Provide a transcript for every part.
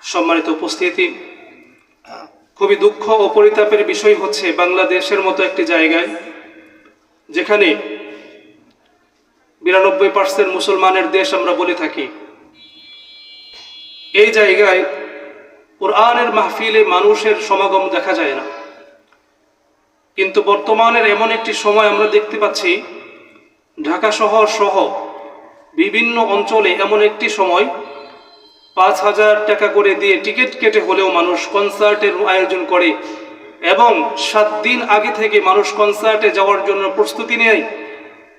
সম্মানিত উপস্থিতি, খুবই দুঃখ ও পরিতাপের বিষয় হচ্ছে বাংলাদেশের মতো একটি জায়গায় যেখানে 92% মুসলমানের দেশ আমরা বলে থাকি, এই জায়গায় কোরআনের মাহফিলে মানুষের সমাগম দেখা যায় না। কিন্তু বর্তমানের এমন একটি সময় আমরা দেখতে পাচ্ছি, ঢাকা শহর সহ বিভিন্ন অঞ্চলে এমন একটি সময় 5,000 টাকা করে দিয়ে টিকিট কেটে হলেও মানুষ কনসার্টের আয়োজন করে এবং 7 দিন আগে থেকে মানুষ কনসার্টে যাওয়ার জন্য প্রস্তুতি নেয়।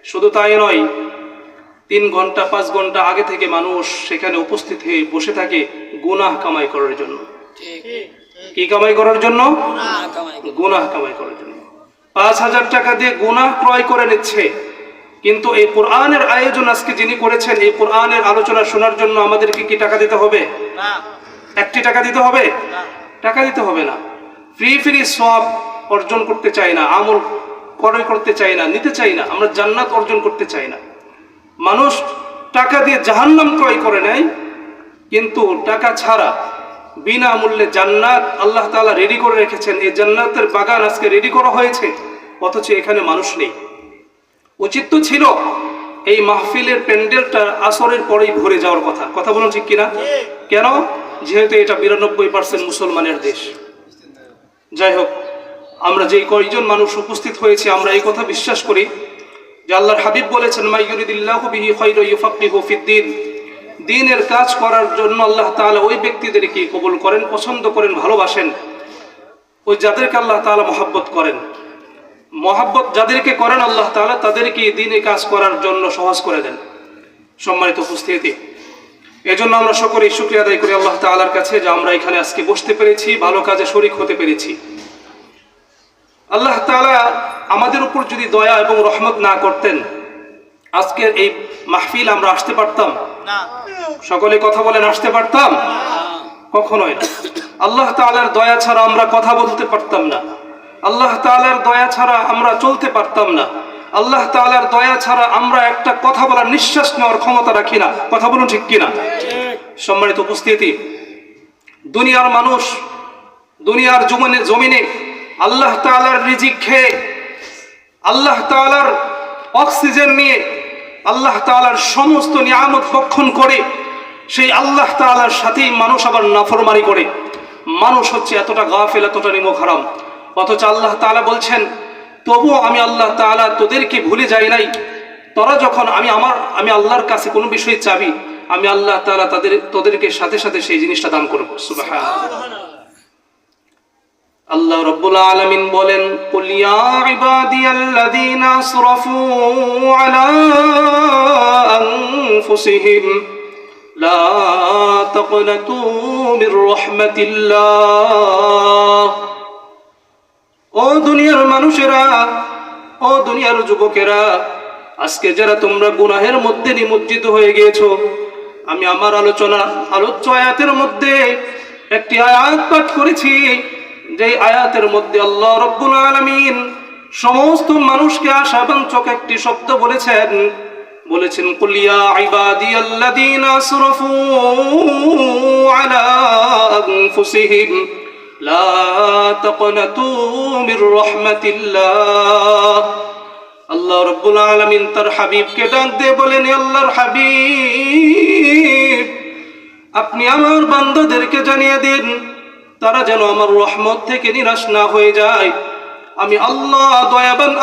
শুধু তাই নয়, 3 ঘন্টা 5 ঘন্টা আগে থেকে মানুষ সেখানে উপস্থিত হয়ে বসে থাকে গুনাহ কামাই করার জন্য। কি কামাই করার জন্য? গুনাহ কামাই করার জন্য 5,000 টাকা দিয়ে গুনাহ ক্রয় করে নিচ্ছে। কিন্তু এই কোরআনের আয়োজন আজকে যিনি করেছেন, এই কোরআনের আলোচনা শোনার জন্য আমাদেরকে কি টাকা দিতে হবে? না। একটি টাকা দিতে হবে? না। টাকা দিতে হবে না। ফ্রি সওয়াব অর্জন করতে চাই না, আমল ক্রয় করতে চাই না, নিতে চাই না, আমরা জান্নাত অর্জন করতে চাই না। মানুষ টাকা দিয়ে জাহান্নাম ক্রয় করে নেয়, কিন্তু টাকা ছাড়া বিনামূল্যে জান্নাত আল্লাহ তাআলা রেডি করে রেখেছেন। এই জান্নাতের বাগান আজকে রেডি করা হয়েছে, অথচ এখানে মানুষ নেই। উচিত তো ছিল এই মাহফিলের প্যান্ডেলটা আসরের পরেই ভরে যাওয়ার কথা বলুন, ঠিক কিনা? কেন? যেহেতু এটা 92% মুসলমানের দেশ। যাই হোক, আমরা যেই কয়জন মানুষ উপস্থিত হয়েছি, আমরা এই কথা বিশ্বাস করি যে আল্লাহর হাবিব বলেছেন, মা ইউরিদিল্লাহু বিহি খায়রান ইউফাক্কিহু ফিদ্দীন। দ্বীনের কাজ করার জন্য আল্লাহ তাআলা ওই ব্যক্তিদেরকে কবুল করেন, পছন্দ করেন, ভালোবাসেন, ওই যাদেরকে আল্লাহ তাআলা মহব্বত করেন। মহব্বত যাদেরকে করেন আল্লাহ তাআলা, তাদেরকে দ্বীনে কাজ করার জন্য সহজ করে দেন। সম্মানিত উপস্থিতি, এজন্য আমরা সকলেই শুকরিয়া আদায় করি আল্লাহ তাআলার কাছে যে আমরা এখানে আজকে বসতে পেরেছি, ভালো কাজে শরীক হতে পেরেছি। আল্লাহ তাআলা আমাদের উপর যদি দয়া এবং রহমত না করতেন, আজকের এই মাহফিল আমরা আসতে পারতাম না। সকলে কথা বলেন, আসতে পারতাম? কখনোই না। আল্লাহ তাআলার দয়া ছাড়া আমরা কথা বলতে পারতাম না, আল্লাহ তাআলার দয়া ছাড়া আমরা চলতে পারতাম না, আল্লাহ তাআলার দয়া ছাড়া আমরা একটা কথা বলার, নিঃশ্বাস নেওয়ার ক্ষমতা রাখি না। কথা বলুন, ঠিক কিনা? সম্মানিত উপস্থিতি, দুনিয়ার মানুষ দুনিয়ার জমিনে আল্লাহ তাআলার রিজিক খেয়ে, আল্লাহ তাআলার অক্সিজেন নিয়ে, আল্লাহ তাআলার সমস্ত নিয়ামত ভক্ষণ করে, সেই আল্লাহ তাআলার সাথেই মানুষ আবার নাফরমানি করে। মানুষ হচ্ছে এতটা গাফিল, এতটা নিমক হারাম, অথচ আল্লাহ তাআলা বলছেন, তবুও আমি আল্লাহ তাআলা তোদেরকে ভুলে যাই নাই। তোরা যখন আমি আল্লাহর কাছে কোনো বিষয় চাবি, আমি আল্লাহ তাআলা তোদেরকে সাথে সাথে সেই জিনিসটা দান করব। সুবহানাল্লাহ। আল্লাহ রাব্বুল আলামিন বলেন, কুল ইয়া ইবাদিয়াল্লাযীনা আসরাফু আলা আনফুসিহিম লা তাকনাতু মির রাহমাতিল্লাহ। ও দুনিয়ার মানুষেরা, ও দুনিয়ার যুবকেরা, আজকে যারা তোমরা গুনাহের মধ্যে নিমজ্জিত হয়ে গিয়েছো, আমি আমার আলোচ্য আয়াতের মধ্যে একটি আয়াত পাঠ করেছি, যে আয়াতের মধ্যে আল্লাহ রাব্বুল আলামিন সমস্ত মানুষকে আশাবাঞ্চক একটি শব্দ বলেছেন। কুল ইয়া ইবাদিয়াল্লাযীনা আসরাফু আলা আনফুসিহিম লা তাকনাতু মির রাহমাতিল্লাহ। আল্লাহ রাব্বুল আলামিন তার হাবিবকে ডাক দিয়ে বলেন, আল্লাহর হাবিব, আপনি আমার বান্দাদেরকে জানিয়ে দিন, তারা যেন আমার রহমত থেকে নিরাশ না হয়ে যায়। আমি আল্লাহ দয়াবান,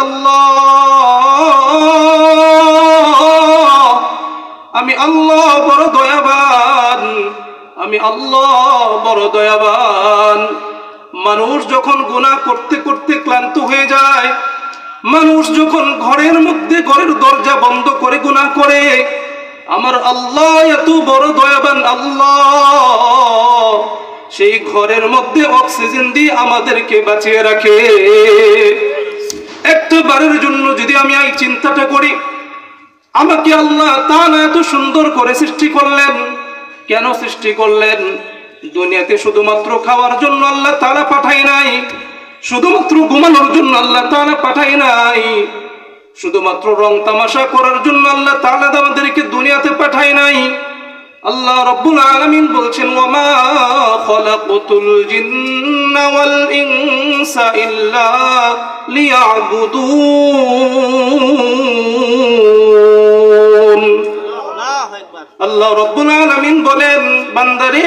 আমি আল্লাহ বড় দয়াবান, আমি আল্লাহ বড় দয়াবান। মানুষ যখন গুনাহ করতে করতে ক্লান্ত হয়ে যায়, মানুষ যখন ঘরের দরজা বন্ধ করে গুনাহ করে, আমার আল্লাহ এত বড় দয়াবান আল্লাহ সেই ঘরের মধ্যে অক্সিজেন দিয়ে আমাদেরকে বাঁচিয়ে রাখে। একটা বারের জন্য যদি আমি এই চিন্তাটা করি, আমাকে আল্লাহ তাআলা এত সুন্দর করে সৃষ্টি করলেন, কেন সৃষ্টি করলেন? দুনিয়াতে শুধুমাত্র খাওয়ার জন্য আল্লাহ তাআলা পাঠাই নাই, শুধুমাত্র ঘুমানোর জন্য আল্লাহ তাআলা পাঠাই নাই, শুধুমাত্র রং তামাশা করার জন্য আল্লাহ তাআলা আমাদেরকে দুনিয়াতে পাঠাই নাই। আল্লাহ রাব্বুল আলামিন বলছেন, ওয়া মা খালাকতুল জিন্না ওয়াল ইনসা ইল্লা লিয়াবুদুন। আল্লাহ রাব্বুল আলামিন বলেন, বান্দারে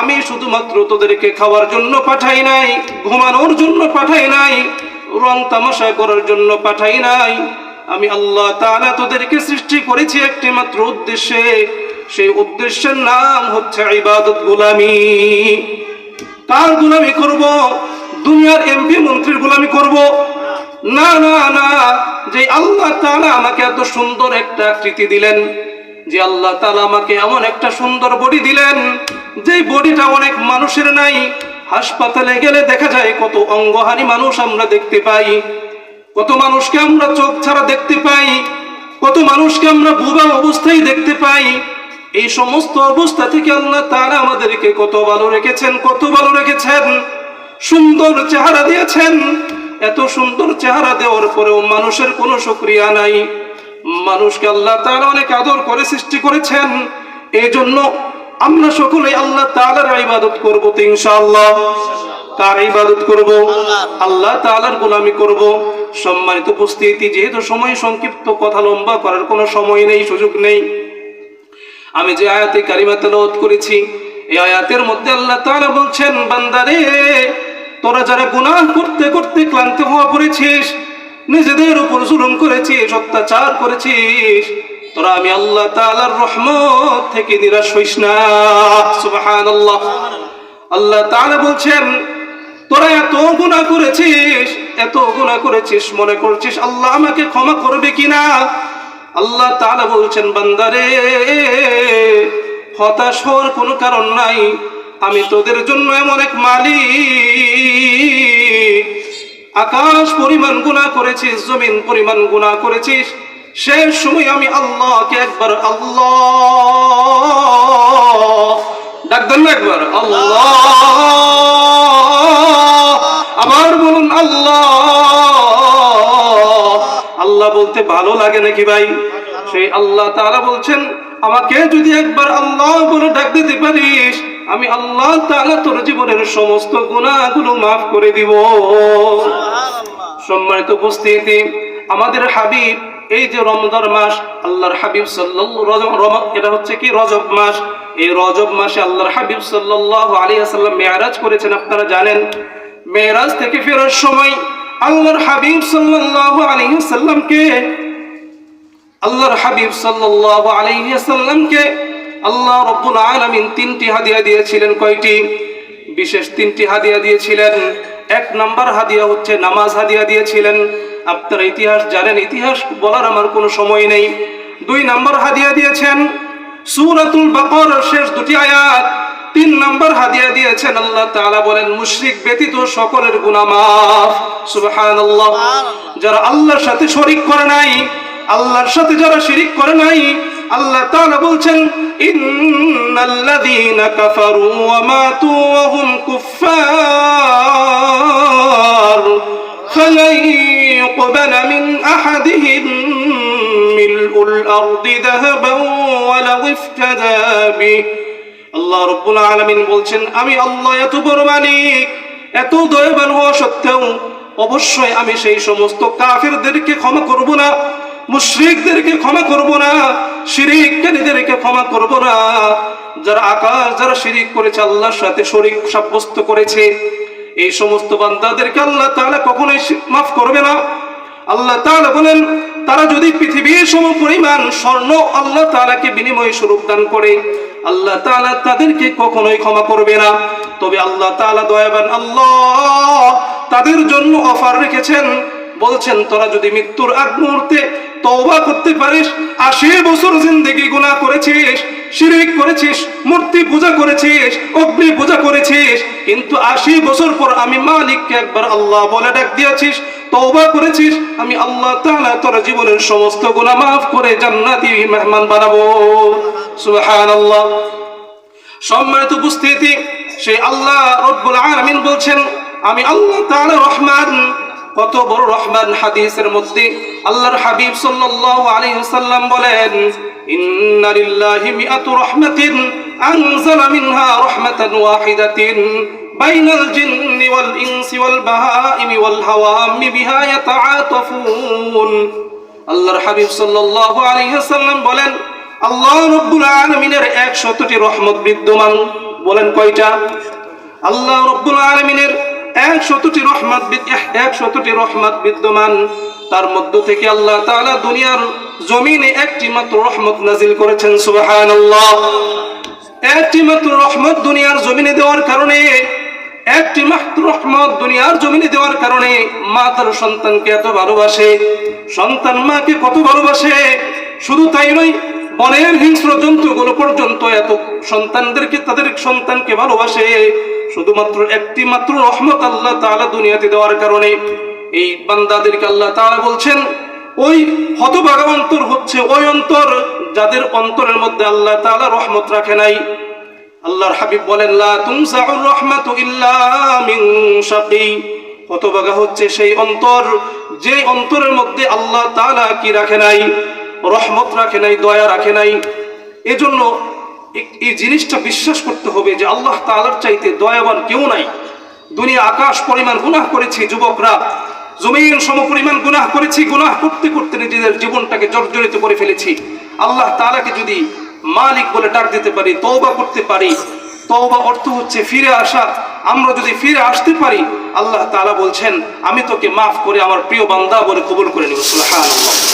আমি শুধুমাত্র তোদেরকে খাওয়ার জন্য পাঠাই নাই, ঘুমানোর জন্য পাঠাই নাই, রং তামাশা করার জন্য পাঠাই নাই। আমি আল্লাহ তাআলা তোদেরকে সৃষ্টি করেছি একটি মাত্র উদ্দেশ্যে, সেই উদ্দেশ্যের নাম হচ্ছে ইবাদত, গোলামি। কার গোলামি করব? দুনিয়ার এমপি মন্ত্রীর গোলামি করব? না না না। যে আল্লাহ তাআলা আমাকে এত সুন্দর একটা আকৃতি দিলেন, যে আল্লাহ তাআলা আমাকে এমন একটা সুন্দর বডি দিলেন, যে বডিটা অনেক মানুষের নাই। হাসপাতালে গেলে দেখা যায় কত অঙ্গহানি মানুষ আমরা দেখতে পাই, কত মানুষকে আমরা চোখ ছাড়া দেখতে পাই, কত মানুষকে আমরা বুবা অবস্থায় দেখতে পাই। এই সমস্ত অবস্থা থেকে আল্লাহ তাআলা আমাদেরকে কত ভালো রেখেছেন, কত ভালো রেখেছেন, সুন্দর চেহারা দিয়েছেন। এত সুন্দর চেহারা দেওয়ার পরেও মানুষের কোনো শুকরিয়া নাই। মানুষকে আল্লাহ তাআলা অনেক আদর করে সৃষ্টি করেছেন। এই জন্য আমরা সকলেই আল্লাহ তাআলার ইবাদত করব তো ইনশাআল্লাহ। কার ইবাদত করব? আল্লাহ তাআলার গোলামি করব। সম্মানিত উপস্থিতি, যেহেতু সময় সংক্ষিপ্ত, কথা লম্বা করার কোনো সময় নেই, সুযোগ নেই। আমি যে আয়াতে কারিমা তেলাওয়াত করেছি, এই আয়াতের মধ্যে আল্লাহ তাআলা বলছেন, বান্দারে তোরা যারা গুনাহ করতে করতে ক্লান্ত হয়ে পড়েছিস, নিজেদের উপর জুলুম করেছিস, অত্যাচার করেছিস, তোরা আমি আল্লাহ তাআলার রহমত থেকে নিরাশ হইস না। সুবহানাল্লাহ। আল্লাহ তাআলা বলছেন, তোরা এত গুনাহ করেছিস, এত গুনাহ করেছিস, মনে করছিস আল্লাহ আমাকে ক্ষমা করবে কিনা। আল্লাহ তাআলা বলছেন, বান্দারে হতাশ হওয়ার কোনো কারণ নাই। আমি তোদের জন্য এমন এক মালিক, আকাশ পরিমাণ গুনাহ করেছিস, জমিন পরিমাণ গুনাহ করেছিস, শেষ সময় আমি আল্লাহকে একবার আল্লাহ ডাক দেন না, একবার আল্লাহ, আবার বলুন আল্লাহ। আল্লাহ বলতে ভালো লাগে নাকি ভাই? সেই আল্লাহ তাআলা বলছেন, আমাকে যদি একবার আল্লাহ বলে ডাক দিতে পারিস, আমি আল্লাহ তাআলা তোর জীবনের সমস্ত গুনাহগুলো মাফ করে দিব। সম্মানিত উপস্থিতি, আমাদের হাবিব, এই যে রমজান মাস, আল্লাহর হাবিব এটা হচ্ছে কি রজব মাস। এই রজব মাসে আল্লাহর হাবিব সাল্লাল্লাহু আলাইহি ওয়াসাল্লাম মেরাজ করেছেন, আপনারা জানেন। মেরাজ থেকে ফেরার সময় আল্লাহর হাবিব সাল্লাল্লাহু আলাইহি ওয়াসাল্লামকে আল্লাহ রাব্বুল আলামিন তিনটি হাদিয়া দিয়েছিলেন। কয়টি? বিশেষ তিনটি হাদিয়া দিয়েছিলেন। এক নাম্বার হাদিয়া হচ্ছে নামাজ হাদিয়া দিয়েছিলেন। আপনারা ইতিহাস জানেন, ইতিহাস বলার আমার কোনো সময় নেই। 2 নাম্বার হাদিয়া দিয়েছেন সূরাতুল বাকারার শেষ 2টি আয়াত। 3 নাম্বার হাদিয়া দিয়েছেন, আল্লাহ তাআলা বলেন মুশরিক ব্যতীত সকলের গুনাহ মাফ। সুবহানাল্লাহ। যারা আল্লাহর সাথে শরীক করে নাই, আল্লাহর সাথে যারা শিরিক করে নাই, আল্লাহ তাআলা বলছেন, ইন্নাল্লাযীনা কাফারু ওয়া মাতু ওয়া হুম কুফফার ফালান ইউকবালা মিন আহাদিহিম মিলউল আরদি যাহাবান ওয়া লাউ ইফতাদা বিহি। আল্লাহ রাব্বুল আলামিন বলছেন, আমি আল্লাহ এত বড় মালিক, এত দয়াবান হওয়া সত্ত্বেও অবশ্যই আমি সেই সমস্ত কাফিরদেরকে ক্ষমা করব না, মুশরিকদেরকে ক্ষমা করব না, শিরিককারীদেরকে ক্ষমা করব না। যারা শিরিক করেছে, আল্লাহর সাথে শরীক সাব্যস্ত করেছে, এই সমস্ত বান্দাদেরকে আল্লাহ তাআলা কখনোই মাফ করবে না। আল্লাহ তাআলা বলেন, তারা যদি পৃথিবীর সমপরিমাণ স্বর্ণ আল্লাহ তাআলাকে বিনিময় স্বরূপ দান করে, আল্লাহ তাআলা তাদেরকে কখনোই ক্ষমা করবে না। তবে আল্লাহ তাআলা দয়াবান, আল্লাহ তাদের জন্য অফার রেখেছেন। বলছেন, তোরা যদি মৃত্যুর আগ মুহূর্তে তওবা করতে পারিস, 80 বছর জিন্দেগি গুনাহ করেছিস, শিরিক করেছিস, মূর্তি পূজা করেছিস, অগ্নি পূজা করেছিস, কিন্তু 80 বছর পর আমি মালিককে একবার আল্লাহ বলে ডাক দিয়েছিস, তওবা করেছিস, আমি আল্লাহ তাআলা তোর জীবনের সমস্ত গুনাহ মাফ করে জান্নাতি মেহমান বানাবো। সুবহানাল্লাহ। সম্মানিত উপস্থিতি, সেই আল্লাহ রাব্বুল আলামিন বলছেন, আমি আল্লাহ তাআলা রহমান। কত বড় রহমান! হাদিসের মধ্যে আল্লাহর হাবিব সাল্লাল্লাহু আলাইহি ওয়াসাল্লাম বলেন, ইন্না লিল্লাহি মিআতু রাহমাতিন আনজালা মিনহা রাহমাতান ওয়াহিদাতিন বাইনাল জিন্নি ওয়াল ইনসি ওয়াল বাহাইমি ওয়াল হাওয়ামি বিহা ইয়াতাআতাফুন। আল্লাহর হাবিব সাল্লাল্লাহু আলাইহি ওয়াসাল্লাম বলেন, আল্লাহ রাব্বুল আলামিনের 100টি রহমত বিদ্যমান। বলেন কয়টা? আল্লাহ রাব্বুল আলামিনের 100টি রহমত বিদ্যমান। তার মধ্য থেকে আল্লাহ তাআলা দুনিয়ার জমিনে একটি মাত্র রহমত নাজিল করেছেন। সুবহানাল্লাহ। একটি মাত্র রহমত দুনিয়ার জমিনে দেওয়ার কারণে, একটি মাত্র রহমত দুনিয়ার জমিনে দেওয়ার কারণে মা তার সন্তানকে এত ভালোবাসে, সন্তান মাকে কত ভালোবাসে। শুধু তাই নয়, বনের হিংস্র জন্তুগুলো পর্যন্ত এত সন্তানদেরকে, তাদের সন্তানকে ভালোবাসে শুধুমাত্র একটি মাত্র রহমত আল্লাহ তাআলা দুনিয়াতে দেওয়ার কারণে। এই বান্দাদেরকে আল্লাহ তাআলা বলছেন, ওই হতভাগা অন্তর হচ্ছে ওই অন্তর যাদের অন্তরের মধ্যে আল্লাহ তাআলা রহমত রাখে নাই। আল্লাহর হাবিব বলেন, লা তুনসাউর রাহমাতু ইল্লা মিন শাকী। হতভাগা হচ্ছে সেই অন্তর, যে অন্তরের মধ্যে আল্লাহ তাআলা কি রাখে নাই? রহমত রাখে নাই, দয়া রাখে নাই। এজন্য এই জিনিসটা বিশ্বাস করতে হবে যে আল্লাহ তাআলার চাইতে দয়াবান কেউ নাই। দুনিয়া আকাশ পরিমাণ গুনাহ করেছি যুবকরা, জমিন সমপরিমাণ গুনাহ করেছি, গুনাহ করতে করতে নিজেদের জীবনটাকে জর্জরিত করে ফেলেছি। আল্লাহ তাআলাকে যদি মালিক বলে ডাক দিতে পারি, তওবা করতে পারি, তওবা অর্থ হচ্ছে ফিরে আসা। আমরা যদি ফিরে আসতে পারি, আল্লাহ তাআলা বলছেন, আমি তোকে মাফ করে আমার প্রিয় বান্দা বলে কবুল করে নেব। সুবহানাল্লাহ।